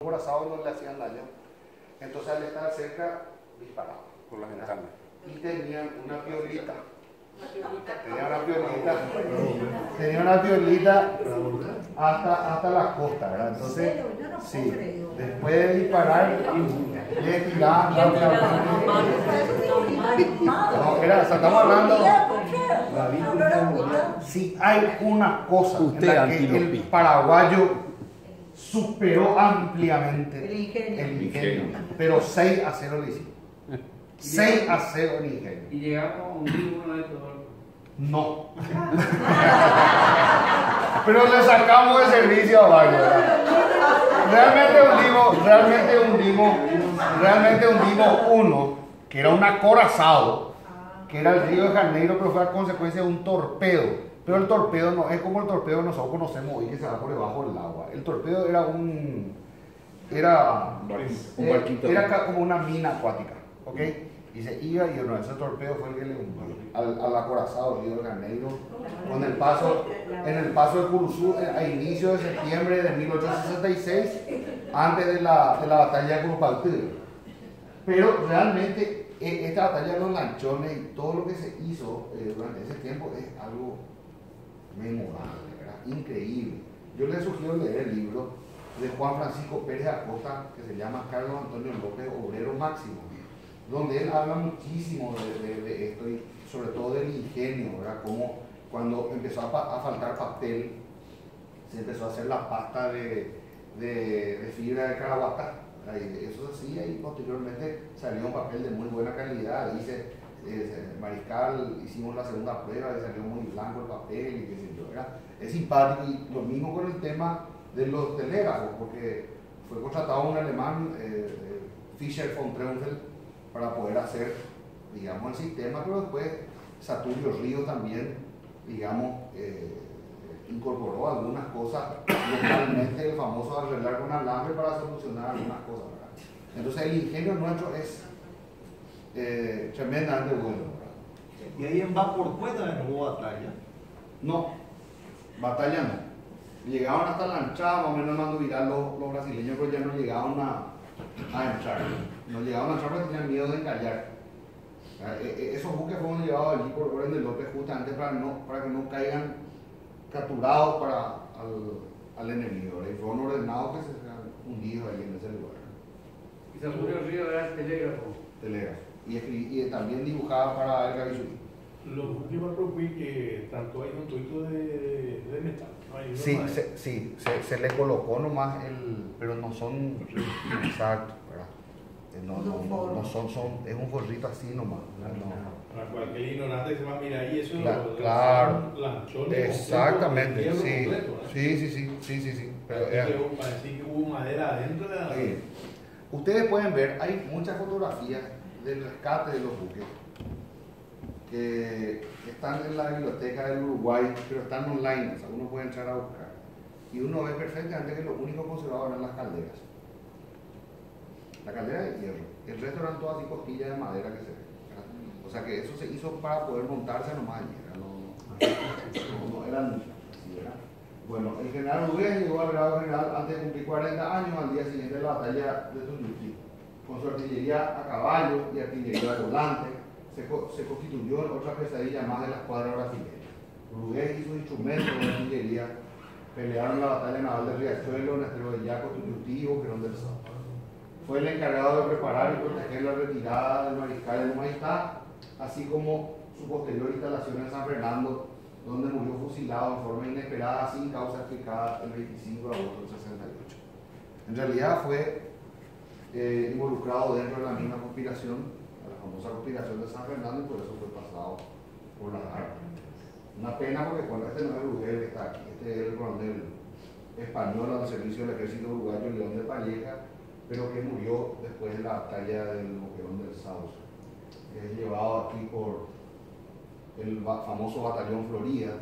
acorazados no le hacían daño. Entonces al estar cerca, disparaban por las ventanas. y tenían una piolita. Tenía una piolita hasta la costa, ¿verdad? Entonces, sí, después de disparar, le tiraban no, estamos hablando. Si hay una cosa en la que el paraguayo superó ampliamente el ingenio, pero 6-0 le hicimos. 6-0 en ingenio. Y llegamos a un uno de todo. No. Pero le sacamos de servicio a varios. Realmente hundimos uno, que era un acorazado, que era el Río de Janeiro, pero fue a consecuencia de un torpedo. Pero el torpedo no es como el torpedo que nosotros conocemos hoy, que se va por debajo del agua. El torpedo era era como una mina acuática, ¿ok? Y se iba, y ese torpedo fue el que le hundió al acorazado Río de Janeiro en el paso de Curuzú a inicio de septiembre de 1866, antes de la batalla de Curupaltí. Pero realmente esta batalla de los lanchones y todo lo que se hizo durante ese tiempo es algo memorable, ¿verdad? Increíble. Yo les sugiero leer el libro de Juan Francisco Pérez Acosta, que se llama Carlos Antonio López, Obrero Máximo, donde él habla muchísimo de esto y sobre todo del ingenio, ¿verdad? Como cuando empezó a faltar papel, se empezó a hacer la pasta de fibra de caraguatá, y eso se hacía y posteriormente salió un papel de muy buena calidad. Mariscal, hicimos la segunda prueba y salió muy blanco el papel y qué sé yo, ¿verdad? Es simpático, y lo mismo con el tema de los telégrafos, porque fue contratado un alemán, Fischer von Treunfeld, para poder hacer, digamos, el sistema, pero después Saturio Río también, digamos, incorporó algunas cosas localmente, el famoso arreglar con alambre para solucionar algunas cosas, ¿verdad? Entonces el ingenio nuestro es tremendamente bueno, ¿verdad? Y ahí en Vaporcueta no hubo batalla. No, batalla no. Llegaban hasta la entrada, más o menos no viral los brasileños, pero ya no llegaban a entrar. No llegaban a entrar porque tenían miedo de encallar. Esos buques fueron llevados allí por orden de López justamente para que no caigan capturados al enemigo, y fueron ordenados que se sean hundidos ahí en ese lugar. Y Saturio Río era el telégrafo. Y también dibujaba para el Gavisuri. Los últimos rompí que tanto hay un tuito de metal. ¿No? Sí, se le colocó nomás pero no son exactos, ¿verdad? No son, es un forrito así nomás. No. Para cualquier ignorante que se va a mirar ahí, eso claro. Lanchones exactamente, completo, sí. Pero, parece que hubo madera adentro de la... Sí. Ustedes pueden ver, hay muchas fotografías del rescate de los buques que están en la biblioteca del Uruguay, pero están online, o sea, uno puede entrar a buscar. Y uno ve perfectamente que lo único conservado eran las calderas. La caldera de hierro. El resto eran todas así costillas de madera que se ve, ¿verdad? O sea que eso se hizo para poder montarse nomás allí, no eran así, ¿verdad? Bueno, el general Uruguay llegó al grado general antes de cumplir 40 años, al día siguiente de la batalla de Tuyutí, con su artillería a caballo y artillería de volante. Se constituyó en otra pesadilla más de la escuadra brasileña. Uruguay y sus instrumentos de artillería pelearon la batalla naval de Riachuelo, Estero de Yaco, Tuyutí y Boquerón del Sao. Fue el encargado de preparar y proteger la retirada del mariscal de Humaitá, así como su posterior instalación en San Fernando, donde murió fusilado en forma inesperada sin causa explicada el 25 de agosto del 68. En realidad fue involucrado dentro de la misma conspiración, la famosa conspiración de San Fernando, y por eso fue pasado por las armas. Una pena porque este no es el Uruguay que está aquí, este es el coronel español al servicio del ejército uruguayo León de Palleja, pero que murió después de la batalla del Boquerón del Sauce. Es llevado aquí por el famoso batallón Florida,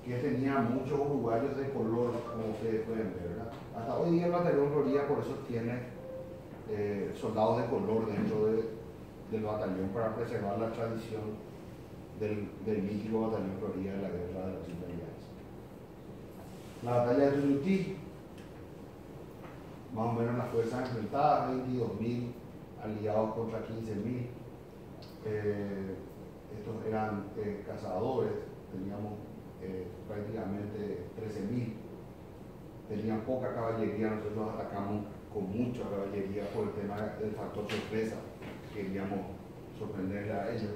que tenía muchos uruguayos de color, como ustedes pueden ver, ¿verdad? Hasta hoy día el batallón Florida por eso tiene soldados de color dentro del batallón, para preservar la tradición del mítico batallón Florida de la guerra de las Triple Alianzas. La batalla de Tuyutí más o menos las fuerzas enfrentadas, 22.000 aliados contra 15.000. Estos eran cazadores, teníamos prácticamente 13.000. Tenían poca caballería, nosotros atacamos con mucha caballería por el tema del factor sorpresa, queríamos sorprenderle a ellos.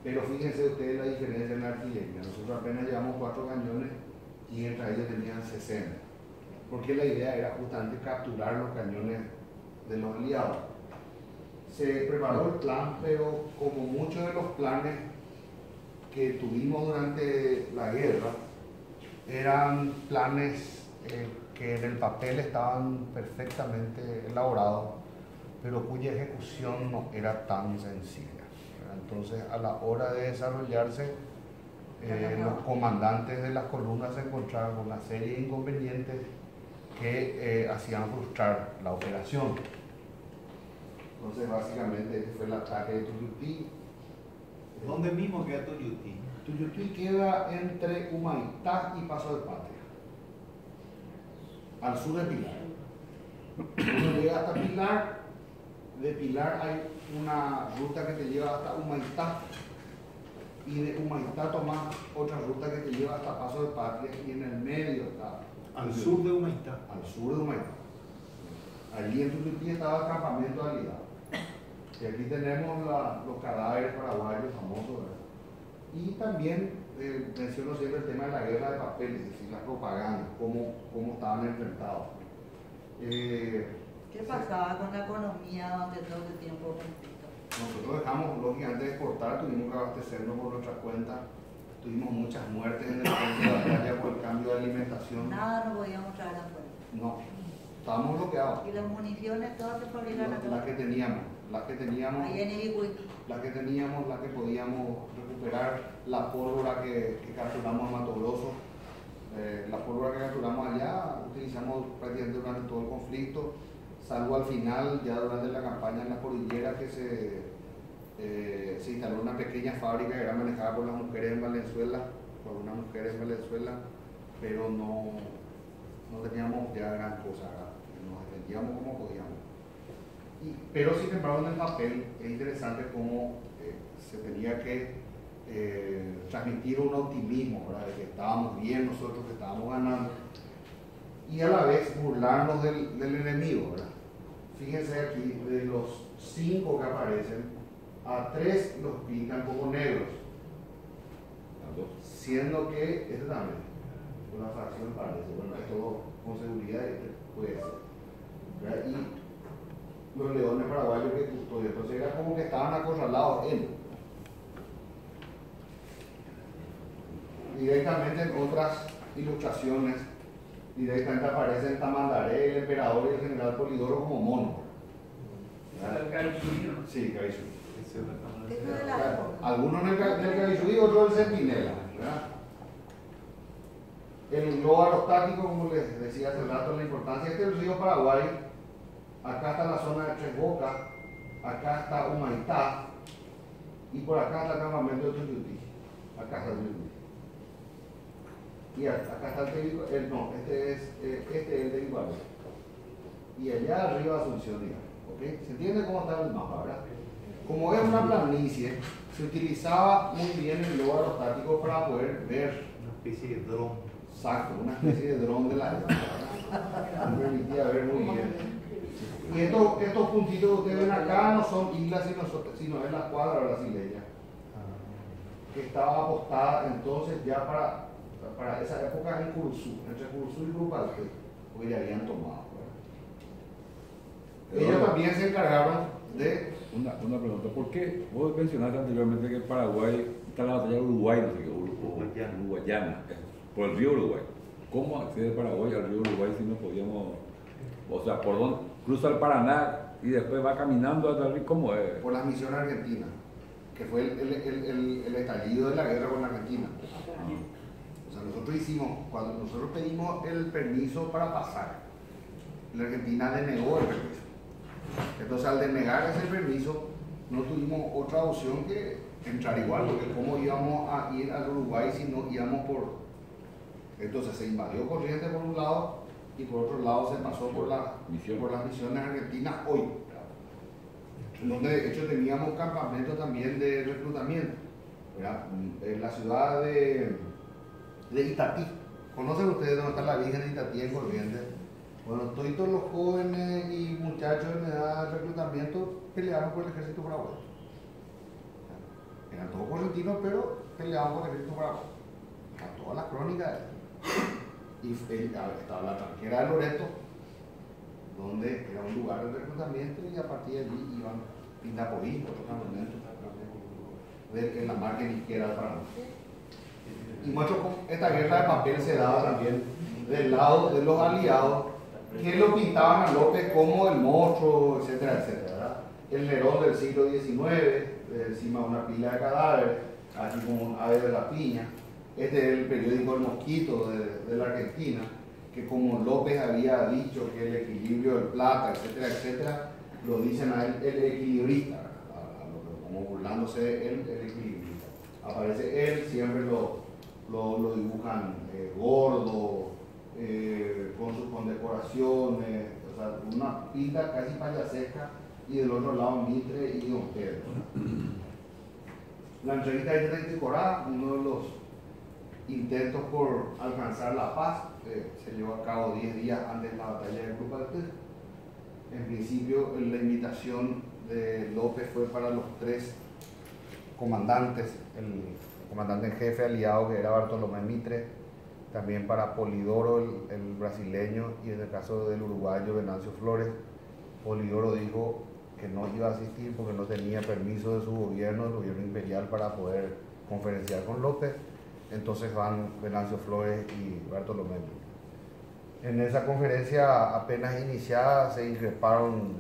Pero fíjense ustedes la diferencia en la artillería, nosotros apenas llevamos 4 cañones y entre ellos tenían 60, porque la idea era justamente capturar los cañones de los aliados. Se preparó el plan, pero como muchos de los planes que tuvimos durante la guerra eran planes que en el papel estaban perfectamente elaborados, pero cuya ejecución no era tan sencilla. Entonces, a la hora de desarrollarse, los comandantes de las columnas se encontraron con una serie de inconvenientes que hacían frustrar la operación. Entonces, básicamente, este fue el ataque de Tuyutí. ¿Dónde mismo queda Tuyutí? Tuyutí queda entre Humaitá y Paso de Patria, al sur de Pilar. Uno llega hasta Pilar, de Pilar hay una ruta que te lleva hasta Humaitá, y de Humaitá tomas otra ruta que te lleva hasta Paso de Patria, y en el medio está Al sur de Humaitá. Al sur de Humaitá. Allí en Tuyutí estaba el campamento aliado. Y aquí tenemos los cadáveres paraguayos famosos, ¿verdad? Y también menciono siempre el tema de la guerra de papeles, es decir, la propaganda, cómo estaban enfrentados. ¿Qué pasaba con la economía durante todo ese tiempo? Nosotros dejamos, lógicamente, de exportar, tuvimos que abastecernos por nuestra cuenta, tuvimos muchas muertes en el campo de batalla por el cambio de alimentación. Nada nos podíamos traer afuera. No, estábamos bloqueados. ¿Y las municiones todas se fabrican acá? Las que teníamos, Ahí en Ibicuí. las que teníamos, las que podíamos recuperar, la pólvora que capturamos a Mato Grosso, la pólvora que capturamos allá, utilizamos prácticamente durante todo el conflicto, salvo al final, ya durante la campaña en la cordillera, que se instaló una pequeña fábrica que era manejada por las mujeres en Valenzuela, por unas mujeres en Venezuela, pero no teníamos ya gran cosa, nos defendíamos como podíamos. Pero sin embargo en el papel es interesante cómo se tenía que transmitir un optimismo, ¿verdad? De que estábamos bien nosotros, que estábamos ganando, y a la vez burlarnos del enemigo, ¿verdad? Fíjense aquí, de los 5 que aparecen, a 3 los pintan como negros, siendo que este también, una fracción parece, bueno, esto con seguridad puede ser, ¿verdad? Y los leones paraguayos que custodian, entonces era como que estaban acorralados él. Directamente en otras ilustraciones, directamente aparecen Tamandaré, el emperador y el general Polidoro como mono. Sí, Cabizudí. Algunos del Cabizudí, otros del Centinela, ¿verdad? El globo aerostático, como les decía hace rato, la importancia este es el río Paraguay. Acá está la zona de Tres Bocas, acá está Humaitá, y por acá está el campamento de Tuyutí. Acá está Tuyutí. Y acá está este es el de Iguala. Y allá arriba Asunción, digamos. ¿Okay? ¿Se entiende cómo está el mapa, verdad? Como es una planicie, se utilizaba muy bien el globo aerostático para poder ver. Una especie de dron. Exacto, una especie de dron de la época. Me permitía ver muy bien. Y estos puntitos que ustedes ven acá no son islas, sino es la cuadra brasileña, que estaba apostada entonces ya para esa época en Curuzú, entre Curuzú y Grupalté, porque ya habían tomado. Ellos también se encargaron de... Una pregunta, ¿por qué vos mencionaste anteriormente que Paraguay está en la batalla de Uruguay, no sé qué, Uruguayana, por el río Uruguay? ¿Cómo accede Paraguay al río Uruguay si no podíamos, o sea, por dónde cruza el Paraná y después va caminando hasta el río? ¿Cómo es? Por las misiones argentinas, que fue el estallido de la guerra con Argentina. O sea, cuando nosotros pedimos el permiso para pasar, la Argentina denegó el permiso. Entonces, al denegar ese permiso, no tuvimos otra opción que entrar igual, porque cómo íbamos a ir al Uruguay si no íbamos por... Entonces se invadió Corrientes por un lado y por otro lado se pasó por las misiones argentinas hoy, donde de hecho teníamos campamentos también de reclutamiento, ¿verdad? En la ciudad de Itatí. ¿Conocen ustedes dónde está la Virgen de Itatí en Corrientes? Bueno, todos los jóvenes y muchachos en edad de reclutamiento pelearon por el ejército paraguayo. Eran todos correntinos, pero peleaban por el ejército paraguayo. A todas las crónicas. Y estaba la tranquera de Loreto, donde era un lugar de reclutamiento, y a partir de allí iban Pindaporí, otros campamentos, en la margen izquierda del Paraná. Y mucho con esta guerra de papel se daba también del lado de los aliados, que lo pintaban a López como el monstruo, etcétera, etcétera, ¿verdad? El Nerón del siglo XIX, encima de una pila de cadáveres, así como un ave de la piña. Este es el periódico El Mosquito de la Argentina, que como López había dicho que el equilibrio del plata, etcétera, etcétera, lo dicen a él el equilibrista, como burlándose él, el equilibrista. Aparece él, siempre lo dibujan gordo, con sus condecoraciones, o sea, una pinta casi payasesca, y del otro lado Mitre y Don Pedro. La entrevista de Henry Corá, uno de los intentos por alcanzar la paz, se llevó a cabo 10 días antes de la batalla de Grupalté. En principio, la invitación de López fue para los 3 comandantes, el comandante en jefe aliado, que era Bartolomé Mitre, también para Polidoro, el brasileño, y en el caso del uruguayo Venancio Flores. Polidoro dijo que no iba a asistir porque no tenía permiso de su gobierno, el gobierno imperial, para poder conferenciar con López. Entonces van Venancio Flores y Bartolomé Mitre. En esa conferencia apenas iniciada se increparon